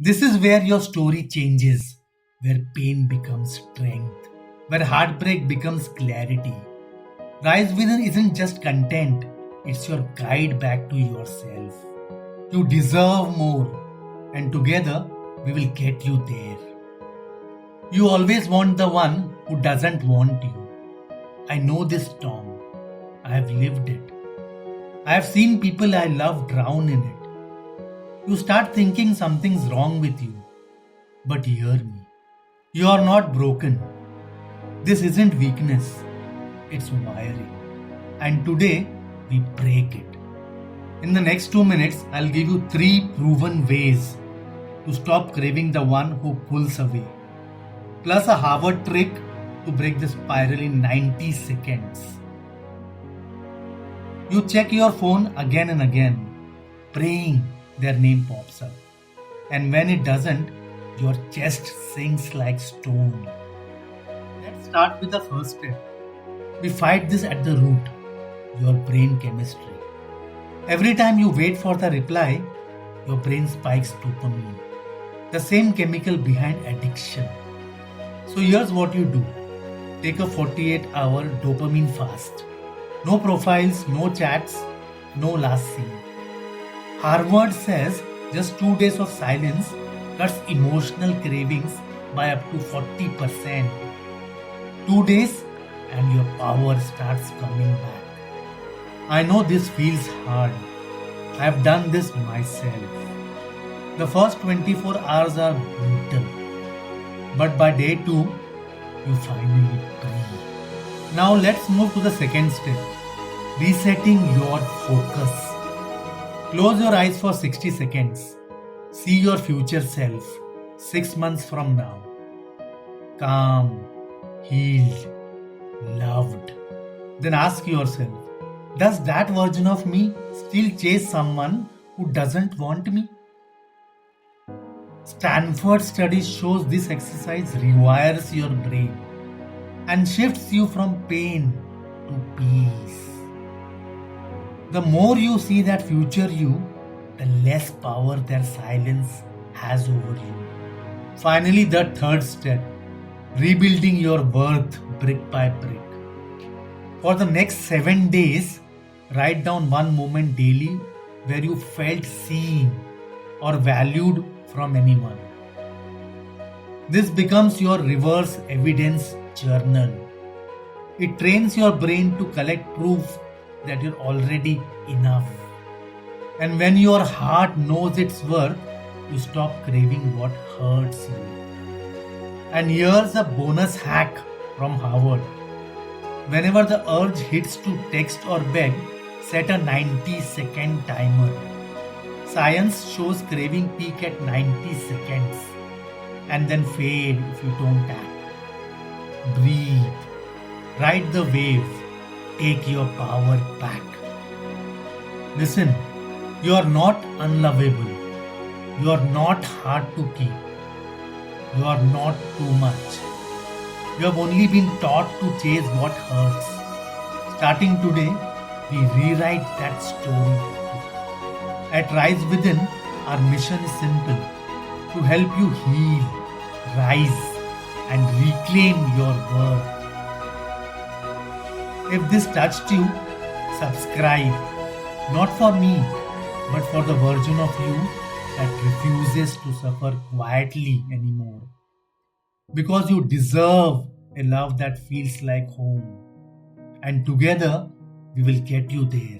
This is where your story changes, where pain becomes strength, where heartbreak becomes clarity. Rise Within isn't just content, it's your guide back to yourself. You deserve more, and together we will get you there. You always want the one who doesn't want you. I know this storm. I have lived it. I have seen people I love drown in it. You start thinking something's wrong with you. But hear me. You are not broken. This isn't weakness. It's wiring. And today, we break it. In the next 2 minutes, I'll give you 3 proven ways to stop craving the one who pulls away. Plus a Harvard trick to break the spiral in 90 seconds. You check your phone again and again, praying their name pops up. And when it doesn't, your chest sinks like stone. Let's start with the first step. We fight this at the root, your brain chemistry. Every time you wait for the reply, your brain spikes dopamine, the same chemical behind addiction. So here's what you do. Take a 48-hour dopamine fast. No profiles, no chats, no last seen. Harvard says just 2 days of silence cuts emotional cravings by up to 40%. 2 days and your power starts coming back. I know this feels hard. I have done this myself. The first 24 hours are brutal. But by day 2, you finally breathe. Now let's move to the second step. Resetting your focus. Close your eyes for 60 seconds. See your future self 6 months from now. Calm, healed, loved. Then ask yourself, does that version of me still chase someone who doesn't want me? Stanford study shows this exercise rewires your brain and shifts you from pain to peace. The more you see that future you, the less power their silence has over you. Finally, the third step, rebuilding your worth brick by brick. For the next 7 days, write down one moment daily where you felt seen or valued from anyone. This becomes your reverse evidence journal. It trains your brain to collect proof that you're already enough. And when your heart knows its worth, you stop craving what hurts you. And here's a bonus hack from Harvard. Whenever the urge hits to text or beg, set a 90-second timer. Science shows craving peak at 90 seconds and then fade if you don't act. Breathe. Ride the wave. Take your power back. Listen, you are not unlovable. You are not hard to keep. You are not too much. You have only been taught to chase what hurts. Starting today, we rewrite that story. At Rise Within, our mission is simple: to help you heal, rise, and reclaim your worth. If this touched you, subscribe. Not for me, but for the version of you that refuses to suffer quietly anymore. Because you deserve a love that feels like home. And together, we will get you there.